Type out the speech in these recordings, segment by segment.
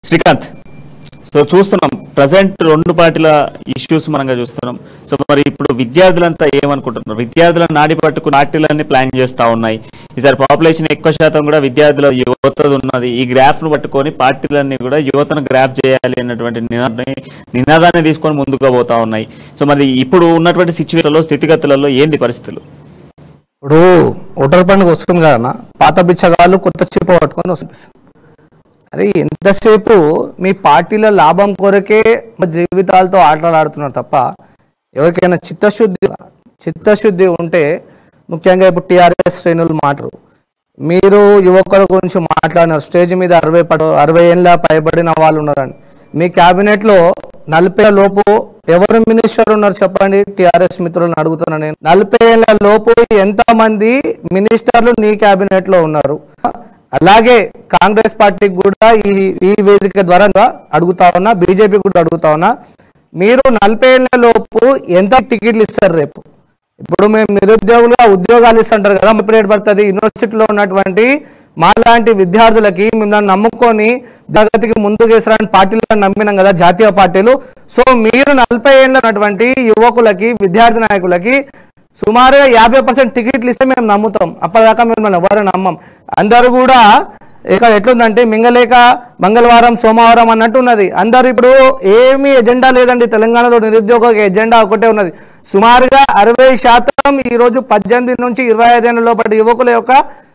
Srikanth, so చూస్తున్నాం present రెండు పార్టీల ఇష్యూస్ మనంగా చూస్తున్నాం. సో మరి ఇప్పుడు విద్యార్థులంతా ఏమనుకుంటున్నారు? విద్యార్థులను నాడి పట్టుకు పార్టీలన్నీ ప్లాన్ చేస్తూ ఉన్నాయి. ఈసారి పాపులేషన్ ఎక్కువ శాతం కూడా విద్యార్థుల యువతది ఉన్నది. ఈ గ్రాఫ్ను పట్టుకొని పార్టీలన్నీ కూడా యువతను గ్రాఫ్ చేయాలి అన్నటువంటి నినాదాన్ని తీసుకొని ముందుకు పోతా ఉన్నాయి. సో మరి ఇప్పుడు ఉన్నటువంటి సిచ్యువేషన్లో స్థితిగతులలో ఏంది పరిస్థితులు? ఇప్పుడు ఓటర్ పండుగ వస్తుంది కదా, పాత బిచ్చగాళ్ళు కొత్త చిప్ప పట్టుకొని వస్తుంది. అరే ఎంతసేపు మీ పార్టీల లాభం కొరకే జీవితాలతో ఆటలు ఆడుతున్నారు తప్ప ఎవరికైనా చిత్తశుద్ధి ఉంటే, ముఖ్యంగా ఇప్పుడు టీఆర్ఎస్ శ్రేణులు మాటరు. మీరు యువకుల గురించి మాట్లాడినారు, స్టేజ్ మీద 60 ఏళ్ళ పైబడిన వాళ్ళు ఉన్నారని. మీ క్యాబినెట్లో 40 లోపు ఎవరు మినిస్టర్ ఉన్నారు చెప్పండి? టీఆర్ఎస్ మిత్రులను అడుగుతున్నా నేను. 40 ఏళ్ళ లోపు ఎంతమంది మినిస్టర్లు నీ క్యాబినెట్ లో ఉన్నారు? అలాగే కాంగ్రెస్ పార్టీకి కూడా ఈ వేదిక ద్వారా అడుగుతా ఉన్నా, బీజేపీ కూడా అడుగుతా ఉన్నా, మీరు 40 ఏళ్ళ లోపు ఎంత టికెట్లు ఇస్తారు రేపు? ఇప్పుడు మేము నిరుద్యోగులుగా ఉద్యోగాలు ఇస్తుంటారు కదా, ఎప్పుడు ఏర్పడుతుంది? యూనివర్సిటీలో ఉన్నటువంటి మాలాంటి విద్యార్థులకి మిమ్మల్ని నమ్ముకొని జగతికి ముందుకు వేసారని పార్టీలను నమ్మినాం కదా, జాతీయ పార్టీలు. సో మీరు 40 ఏళ్ళ ఉన్నటువంటి యువకులకి, విద్యార్థి నాయకులకి సుమారుగా 50% టికెట్లు ఇస్తే మేము నమ్ముతాం. అప్పటిదాకా మిమ్మల్ని ఎవరు నమ్మం. అందరూ కూడా ఇక ఎట్లుందంటే మింగలేక మంగళవారం సోమవారం అన్నట్టు ఉన్నది. అందరు ఇప్పుడు ఏమీ ఎజెండా లేదండి. తెలంగాణలో నిరుద్యోగ ఎజెండా ఒకటే ఉన్నది. సుమారుగా 60% ఈరోజు 18 నుంచి 25 ఏళ్ళ లోపల యువకుల యొక్క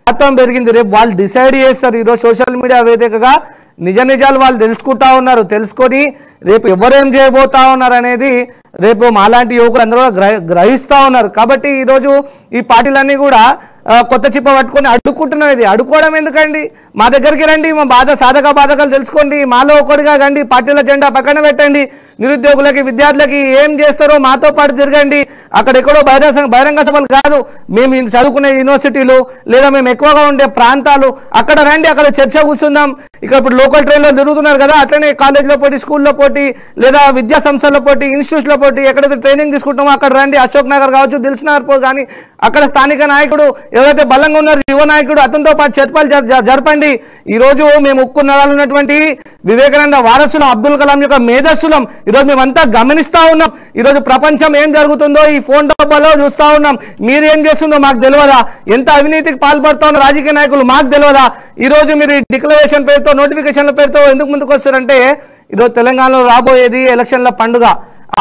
శాతం పెరిగింది. రేపు వాళ్ళు డిసైడ్ చేస్తారు. ఈరోజు సోషల్ మీడియా వేదికగా నిజాలు వాళ్ళు తెలుసుకుంటా ఉన్నారు. తెలుసుకొని రేపు ఎవరేం చేయబోతా ఉన్నారు అనేది రేపు మాలాంటి యువకులు అందరూ గ్రహిస్తూ ఉన్నారు. కాబట్టి ఈరోజు ఈ పార్టీలన్నీ కూడా కొత్త చిప్ప పట్టుకొని అడ్డుకుంటున్నది. అడ్డుకోవడం ఎందుకండి? మా దగ్గరికి రండి, మా సాధక బాధకాలు తెలుసుకోండి, మాలో ఒకటిగా రండి, పార్టీల జెండా పక్కన పెట్టండి, నిరుద్యోగులకి విద్యార్థులకి ఏం చేస్తారో మాతో పాటు తిరగండి. అక్కడెక్కడో బహిరంగ సభలు కాదు, మేము చదువుకునే యూనివర్సిటీలు లేదా మేము ఎక్కువగా ఉండే ప్రాంతాలు అక్కడ రండి, అక్కడ చర్చ కూర్చుందాం. ఇక ఇప్పుడు లోకల్ ట్రైన్లో తిరుగుతున్నారు కదా, అట్లనే కాలేజ్లో పోటీ, స్కూల్లో పోటీ, లేదా విద్యా సంస్థల్లో పోటీ, ఇన్స్టిట్యూట్స్లో పోటీ, ఎక్కడైతే ట్రైనింగ్ తీసుకుంటామో అక్కడ రండి. అశోక్ నగర్ కావచ్చు, దిల్సుఖ్నగర్ పో, కానీ అక్కడ స్థానిక నాయకుడు ఎవరైతే బలంగా ఉన్నారో యువ నాయకుడు అతనితో పాటు చర్చలు జరపండి. ఈరోజు మేము ఉక్కు నరాలు ఉన్నటువంటి వివేకానంద వారసులం, అబ్దుల్ కలాం యొక్క మేధస్సులం. ఈరోజు మేమంతా గమనిస్తూ ఉన్నాం. ఈరోజు ప్రపంచం ఏం జరుగుతుందో ఈ ఫోన్ డబ్బాలో చూస్తూ ఉన్నాం. మీరేం చేస్తుందో మాకు తెలియదా? ఎంత అవినీతికి పాల్పడుతూ ఉన్న రాజకీయ నాయకులు మాకు తెలియదా? ఈరోజు మీరు డిక్లరేషన్ పేరుతో, నోటిఫికేషన్ల పేరుతో ఎందుకు ముందుకు వస్తారంటే, ఈరోజు తెలంగాణలో రాబోయేది ఎలక్షన్ల పండుగ.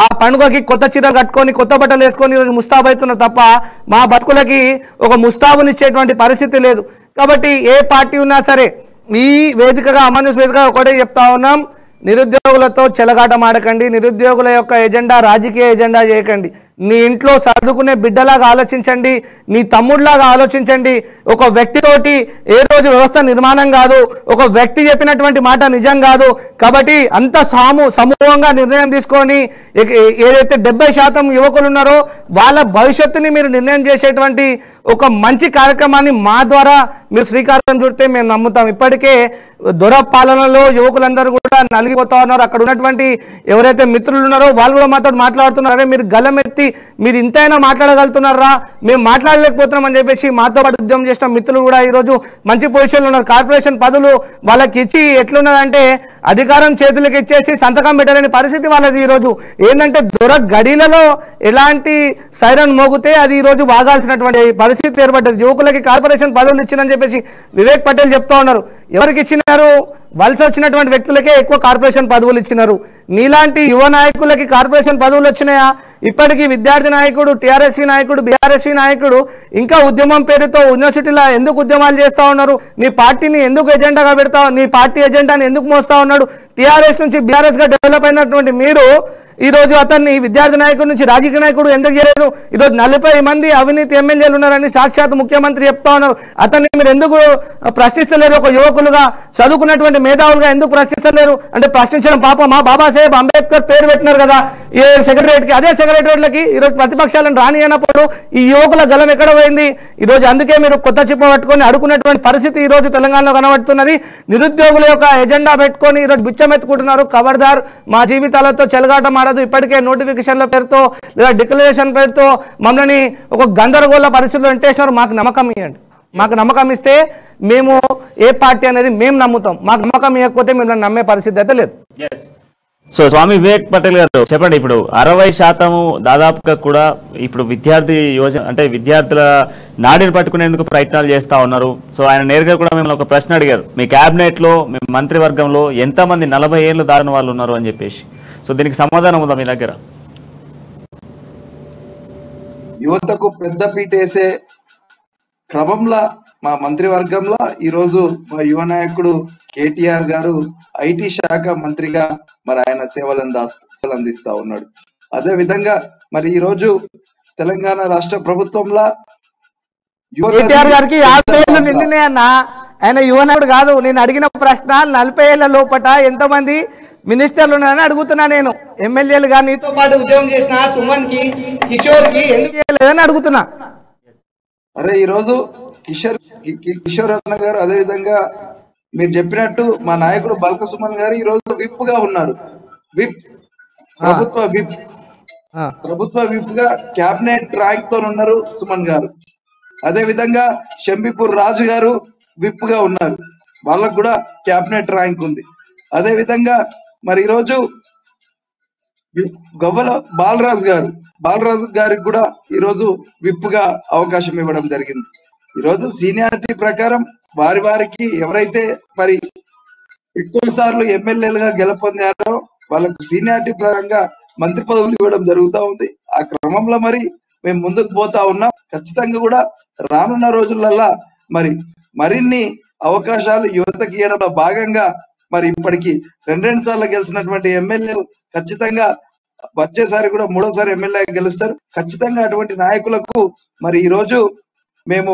ఆ పండుగకి కొత్త చీరలు కట్టుకొని, కొత్త బట్టలు వేసుకొని ఈరోజు ముస్తాబు అవుతున్నారు తప్ప మా బతుకులకి ఒక ముస్తాబునిచ్చేటువంటి పరిస్థితి లేదు. కాబట్టి ఏ పార్టీ ఉన్నా సరే ఈ వేదికగా, అమన్యూస్ వేదికగా ఒకటే చెప్తా ఉన్నాం, నిరుద్యోగులతో చెలగాటం ఆడకండి, నిరుద్యోగుల యొక్క ఎజెండా రాజకీయ ఎజెండా చేయకండి. నీ ఇంట్లో చదువుకునే బిడ్డలాగా ఆలోచించండి, నీ తమ్ముడిలాగా ఆలోచించండి. ఒక వ్యక్తితోటి ఏ రోజు వ్యవస్థ నిర్మాణం కాదు, ఒక వ్యక్తి చెప్పినటువంటి మాట నిజం కాదు. కాబట్టి అంత సమూహంగా నిర్ణయం తీసుకొని ఏదైతే 70% యువకులు ఉన్నారో వాళ్ళ భవిష్యత్తుని మీరు నిర్ణయం చేసేటువంటి ఒక మంచి కార్యక్రమాన్ని మా ద్వారా మీరు శ్రీకారం చుడితే మేము నమ్ముతాం. ఇప్పటికే దొర పాలనలో యువకులందరూ కూడా నలిగిపోతా ఉన్నారు. అక్కడ ఉన్నటువంటి ఎవరైతే మిత్రులు ఉన్నారో వాళ్ళు కూడా మాతో మాట్లాడుతున్నారే, మీరు గలమెత్తి మీరు ఇంతైనా మాట్లాడగలుగుతున్నారా, మేము మాట్లాడలేకపోతున్నాం అని చెప్పేసి మాతో పాటు ఉద్యమం చేసిన మిత్రులు కూడా ఈరోజు మంచి పొజిషన్లో ఉన్నారు. కార్పొరేషన్ పదవులు వాళ్ళకి ఇచ్చి ఎట్లున్నదంటే అధికారం చేతులకు ఇచ్చేసి సంతకం పెట్టలేని పరిస్థితి వాళ్ళది. ఈరోజు ఏంటంటే దొర గడిలలో ఎలాంటి సైరన్ మోగితే అది ఈరోజు బాగాల్సినటువంటి పరిస్థితి ఏర్పడ్డది. యువకులకి కార్పొరేషన్ పదవులు ఇచ్చిందని చెప్పేసి వివేక్ పటేల్ చెప్తా ఉన్నారు. ఎవరికి ఇచ్చినారు? వలస వచ్చినటువంటి వ్యక్తులకే ఎక్కువ కార్పొరేషన్ పదవులు ఇచ్చినారు. నీలాంటి యువ నాయకులకి కార్పొరేషన్ పదవులు వచ్చినాయా? ఇప్పటికీ విద్యార్థి నాయకుడు, టీఆర్ఎస్వి నాయకుడు, బీఆర్ఎస్వి నాయకుడు ఇంకా ఉద్యమం పేరుతో యూనివర్సిటీలో ఎందుకు ఉద్యమాలు చేస్తూ ఉన్నారు? నీ పార్టీని ఎందుకు ఎజెండాగా పెడతావు? నీ పార్టీ ఎజెండాని ఎందుకు మోస్తా ఉన్నాడు? టీఆర్ఎస్ నుంచి బీఆర్ఎస్గా డెవలప్ అయినటువంటి మీరు ఈరోజు అతన్ని విద్యార్థి నాయకుడి నుంచి రాజకీయ నాయకుడు ఎందుకు చేయలేదు? ఈరోజు 40 మంది అవినీతి ఎమ్మెల్యేలు ఉన్నారని సాక్షాత్ ముఖ్యమంత్రి చెప్తా ఉన్నారు. అతన్ని మీరు ఎందుకు ప్రశ్నిస్తలేరు? ఒక యువకులుగా, చదువుకున్నటువంటి మేధావులుగా ఎందుకు ప్రశ్నిస్తలేరు? అంటే ప్రశ్నించడం పాపం. మా బాబాసాహెబ్ అంబేద్కర్ పేరు పెట్టినారు కదా ఏ సెక్రటరియట్కి, అదే సెక్రటరియట్లకి ఈరోజు ప్రతిపక్షాలను రానియనప్పుడు ఈ యువకుల గలం ఎక్కడ పోయింది? ఈరోజు అందుకే మీరు కొత్త చిప్ప పట్టుకొని అడుకున్నటువంటి పరిస్థితి ఈరోజు తెలంగాణలో కనబడుతున్నది. నిరుద్యోగుల యొక్క ఎజెండా పెట్టుకొని ఈరోజు బిచ్చమెత్తుకుంటున్నారు. ఖబర్దార్, మా జీవితాలతో చెలగాటం ఆడదు. ఇప్పటికే నోటిఫికేషన్ల పేరుతో లేదా డిక్లరేషన్ పేరుతో మమ్మల్ని ఒక గందరగోళ పరిస్థితుల్లో ఎంటేసినారు. మాకు నమ్మకం ఇవ్వండి. మాకు నమ్మకం ఇస్తే మేము ఏ పార్టీ అనేది మేము నమ్ముతాం, మాకు నమ్మకం ఇవ్వకపోతే మేము నమ్మే పరిస్థితి అయితే లేదు. సో స్వామి వివేక్ పటేల్ గారు చెప్పండి, ఇప్పుడు 60% దాదాపుగా కూడా ఇప్పుడు విద్యార్థి యోజన అంటే విద్యార్థుల నాడిని పట్టుకునేందుకు ప్రయత్నాలు చేస్తా ఉన్నారు. సో ఆయన నేరుగా కూడా మిమ్మల్ని ఒక ప్రశ్న అడిగారు, మీ క్యాబినెట్ లో మీ మంత్రివర్గంలో ఎంతమంది 40 ఏళ్ళు దాటిన వాళ్ళు ఉన్నారు అని చెప్పేసి. సో దీనికి సమాధానం ఉందా మీ దగ్గర? యువతకు పెద్ద పీట వేసే క్రమంలో మా మంత్రివర్గంలో ఈరోజు మా యువ నాయకుడు కేటీఆర్ గారు ఐటీ శాఖ మంత్రిగా మరి ఆయన సేవలు అందిస్తా ఉన్నాడు. అదే విధంగా మరి ఈ రోజు తెలంగాణ రాష్ట్ర ప్రభుత్వంలో కేటీఆర్ గారికి 50 ఏళ్ళు నిండినాయన్న, ఆయన యువ నాయకుడు కాదు. నేను అడిగిన ప్రశ్న 40 ఏళ్ల లోపట ఎంతమంది మినిస్టర్లు ఉన్నారని అడుగుతున్నా. నేను ఎమ్మెల్యేలుగా నీతో పాటు ఉద్యోగం చేసిన సుమన్ కి కిషోర్ కి ఎందుకు లేదని అడుగుతున్నా. అరే ఈరోజు కిషోర్ అన్న గారు, అదే విధంగా మీరు చెప్పినట్టు మా నాయకుడు బల్క సుమన్ గారు ఈ రోజు విప్ గా ఉన్నారు. ప్రభుత్వ విప్ గా క్యాబినెట్ ర్యాంక్ తో ఉన్నారు సుమన్ గారు. అదే విధంగా షంబిపూర్ రాజు గారు విప్ గా ఉన్నారు, వాళ్ళకు కూడా క్యాబినెట్ ర్యాంక్ ఉంది. అదే విధంగా మరి ఈరోజు గవ్వల బాలరాజు గారికి కూడా ఈరోజు విప్ గా అవకాశం ఇవ్వడం జరిగింది. ఈరోజు సీనియారిటీ ప్రకారం వారికి ఎవరైతే మరి ఎక్కువ సార్లు ఎమ్మెల్యేలుగా గెలుపొందారో వాళ్ళకు సీనియారిటీ పరంగా మంత్రి పదవులు ఇవ్వడం జరుగుతూ ఉంది. ఆ క్రమంలో మరి మేము ముందుకు పోతా ఉన్నాం. ఖచ్చితంగా కూడా రానున్న రోజులల్లా మరి మరిన్ని అవకాశాలు యువతకి ఇవ్వడంలో భాగంగా మరి ఇప్పటికి 2 సార్లు గెలిచినటువంటి ఎమ్మెల్యేలు ఖచ్చితంగా వచ్చేసారి కూడా 3వ ఎమ్మెల్యే గెలుస్తారు. ఖచ్చితంగా అటువంటి నాయకులకు మరి ఈ రోజు మేము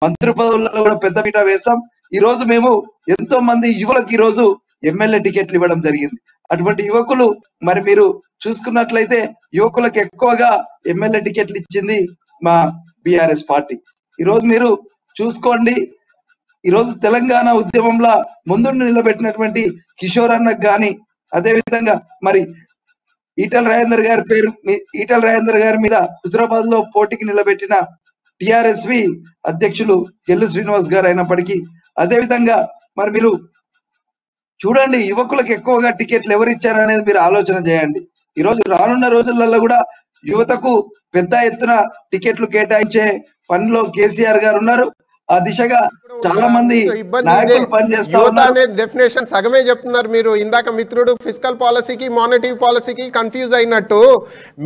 మంత్రి పదవులలో కూడా పెద్ద పీట వేస్తాం. ఈ రోజు మేము ఎంతో మంది యువకులకు ఈ రోజు ఎమ్మెల్యే టికెట్లు ఇవ్వడం జరిగింది. అటువంటి యువకులు మరి మీరు చూసుకున్నట్లయితే యువకులకు ఎక్కువగా ఎమ్మెల్యే టికెట్లు ఇచ్చింది మా బీఆర్ఎస్ పార్టీ. ఈరోజు మీరు చూసుకోండి, ఈరోజు తెలంగాణ ఉద్యమంలో ముందు నిలబెట్టినటువంటి కిషోర్ అన్నకు కానీ, అదే విధంగా మరి ఈటల రాజేందర్ గారి మీద హుజరాబాద్ లో పోటీకి నిలబెట్టిన టిఆర్ఎస్వి అధ్యక్షులు కెల్లు శ్రీనివాస్ గారు అయినప్పటికీ, అదే విధంగా మరి మీరు చూడండి యువకులకు ఎక్కువగా టికెట్లు ఎవరు ఇచ్చారనేది మీరు ఆలోచన చేయండి. ఈ రోజు రానున్న రోజులలో కూడా యువతకు పెద్ద ఎత్తున టికెట్లు కేటాయించే పనిలో కేసీఆర్ గారు ఉన్నారు. ఆ దిశగా చాలా మంది నాయకులు పనిచేస్తారు. డెఫినేషన్ సగమే చెప్తున్నారు మీరు. ఇందాక మిత్రుడు ఫిస్కల్ పాలసీకి మానిటరీ పాలసీకి కన్ఫ్యూజ్ అయినట్టు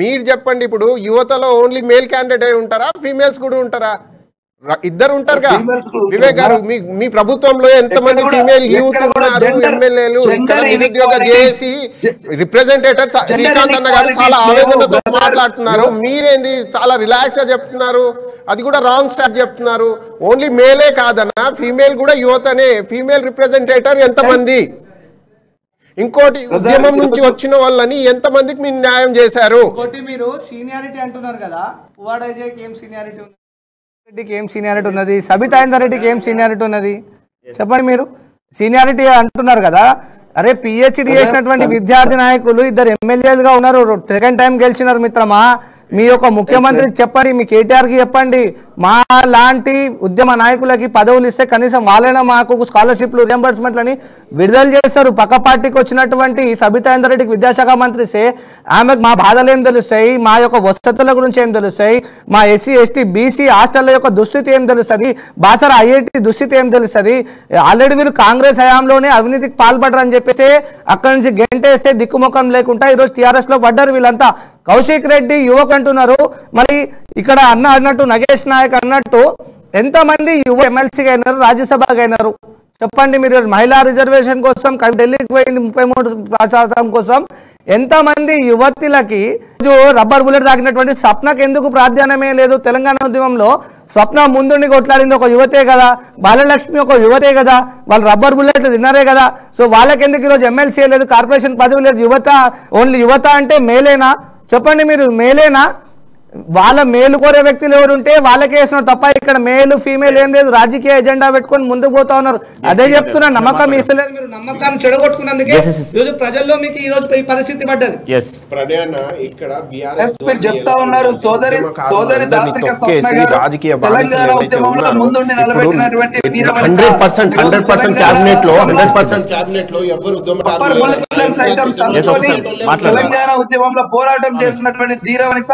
మీరు చెప్పండి. ఇప్పుడు యువతలో ఓన్లీ మేల్ క్యాండిడేట్ ఉంటారా, ఫీమేల్స్ కూడా ఉంటారా? ఇద్దరు ఉంటారుగా. వివేక్ గారు, మీ ప్రభుత్వంలో ఎంతమంది ఫీమేల్ యూత్ ఉన్నారు ఎమ్మెల్యేలు? ఇక్కడ నిరుద్యోగ జేఏసీ రిప్రజెంటేటివ్ శ్రీకాంత్ అన్న గారు చాలా ఆవేదనతో మాట్లాడుతున్నారు. మీరేంది చాలా రిలాక్స్ గా చెప్తున్నారు, అది కూడా రాంగ్ స్టార్ట్ చెప్తున్నారు. ఓన్లీ మేలే కాదన్నా, ఫీమేల్ కూడా యువతనే. ఫీమేల్ రిప్రజెంటేటివ్ ఎంతమంది? ఇంకోటి, ఉద్యమం నుంచి వచ్చిన వాళ్ళని ఎంతమందికి మీరు న్యాయం చేశారు? మీరు సీనియారిటీ అంటున్నారు కదా, ఏం సీనియారిటీ ఉంది? రెడ్డికి ఏం సీనియారిటీ ఉన్నది? సబితా ఇందర్-రెడ్డికి ఏం సీనియారిటీ ఉన్నది? చెప్పండి. మీరు సీనియారిటీ అంటున్నారు కదా, అరే పిహెచ్డి చేసినటువంటి విద్యార్థి నాయకులు 2 ఎమ్మెల్యేలుగా ఉన్నారు, 2nd టైం గెలిచినారు మిత్రమా. మీ యొక్క ముఖ్యమంత్రికి చెప్పండి, మీ కేటీఆర్కి చెప్పండి, మా లాంటి ఉద్యమ నాయకులకి పదవులు ఇస్తే కనీసం వాళ్ళైనా మాకు స్కాలర్షిప్లు రియంబర్స్మెంట్లని విడుదల చేస్తారు. పక్క పార్టీకి వచ్చినటువంటి సబితా ఇందర్-రెడ్డికి విద్యాశాఖ మంత్రి ఇస్తే ఆమెకు మా బాధలు ఏం తెలుస్తాయి, మా యొక్క వసతుల గురించి ఏం తెలుస్తాయి, మా ఎస్సీ ఎస్టీ బీసీ హాస్టళ్ల యొక్క దుస్థితి ఏం తెలుస్తుంది, బాసర ఐఐటి దుస్థితి ఏం తెలుస్తుంది? ఆల్రెడీ వీళ్ళు కాంగ్రెస్ హయాంలోనే అవినీతికి పాల్పడరని చెప్పేసి అక్కడి నుంచి గెంటేస్తే దిక్కుముఖం లేకుండా ఈరోజు టీఆర్ఎస్ లో పడ్డారు వీళ్ళంతా. కౌశిక్ రెడ్డి యువకు అంటున్నారు, మరి ఇక్కడ అన్నట్టు నగేష్ నాయక్ అన్నట్టు ఎంతమంది యువ ఎమ్మెల్సీగా అయినారు, రాజ్యసభగా అయినారు? చెప్పండి. మీరు మహిళా రిజర్వేషన్ కోసం ఢిల్లీకి పోయింది 33% కోసం. ఎంతమంది యువతులకి రబ్బర్ బుల్లెట్ తాకినటువంటి స్వప్నకు ఎందుకు ప్రాధాన్యమే లేదు? తెలంగాణ ఉద్యమంలో స్వప్న ముందుండి కొట్లాడింది ఒక యువతే కదా, బాలలక్ష్మి ఒక యువతే కదా, వాళ్ళు రబ్బర్ బుల్లెట్లు తిన్నారే కదా. సో వాళ్ళకెందుకు ఈరోజు ఎమ్మెల్సీ లేదు, కార్పొరేషన్ పదవి లేదు? యువత ఓన్లీ యువత అంటే మేలేనా? చెప్పండి. మీరు మేలేనా? వాళ్ళ మేలు కోరే వ్యక్తులు ఎవరు ఉంటే వాళ్ళకే వేస్తున్నారు తప్ప ఇక్కడ మేలు ఫీమేల్ ఏం లేదు. రాజకీయ ఎజెండా పెట్టుకొని ముందుకు పోతా ఉన్నారు. అదే చెప్తున్నా, నమ్మకం ఇస్తలేదు. మీరు నమ్మకాన్ని చెడగొట్టుకున్నందుకే ఈరోజు ప్రజల్లో మీకు ఈ రోజు ఈ పరిస్థితి పడ్డది. ఇక్కడ చెప్తా ఉన్నారు సోదరి రాజకీయ బాధ్యతలు ఏవైతే ఉన్నారో 100% క్యాబినెట్ లో ఎవరు తెలంగాణ ఉద్యమంలో పోరాటం చేస్తున్నటువంటి ధీరవనిత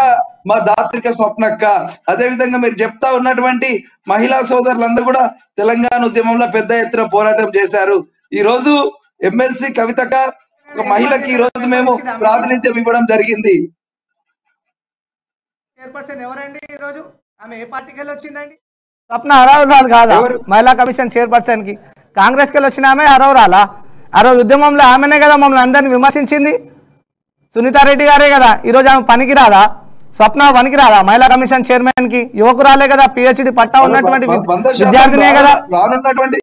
మా దాత్రిక స్వప్నక్క, అదే విధంగా మీరు చెప్తా ఉన్నటువంటి మహిళా సోదరులందరూ కూడా తెలంగాణ ఉద్యమంలో పెద్ద ఎత్తున పోరాటం చేశారు. ఈ రోజు ఎమ్మెల్సీ కవితక ఒక మహిళకి ఈ రోజు మేము ప్రాతినిధ్యం ఇవ్వడం జరిగింది. ఎవరండి ఈ రోజు ఆమె ఏ పార్టీకి వెళ్ళి వచ్చిందండి? స్వప్న అరవరాలు కాదా మహిళా కమిషన్ చైర్పర్సన్ కి? కాంగ్రెస్కి వెళ్ళి వచ్చిన ఆమె అరవరాలా? ఆ రోజు ఉద్యమంలో ఆమెనే కదా మమ్మల్ని అందరినీ విమర్శించింది. సునీతారెడ్డి గారే కదా. ఈరోజు ఆమె పనికి రాదా? స్వప్న పనికి రాదా మహిళా కమిషన్ చైర్మన్ కి? యువకురాలే కదా, పిహెచ్డి పట్టా ఉన్నటువంటి విద్యార్థినే కదా.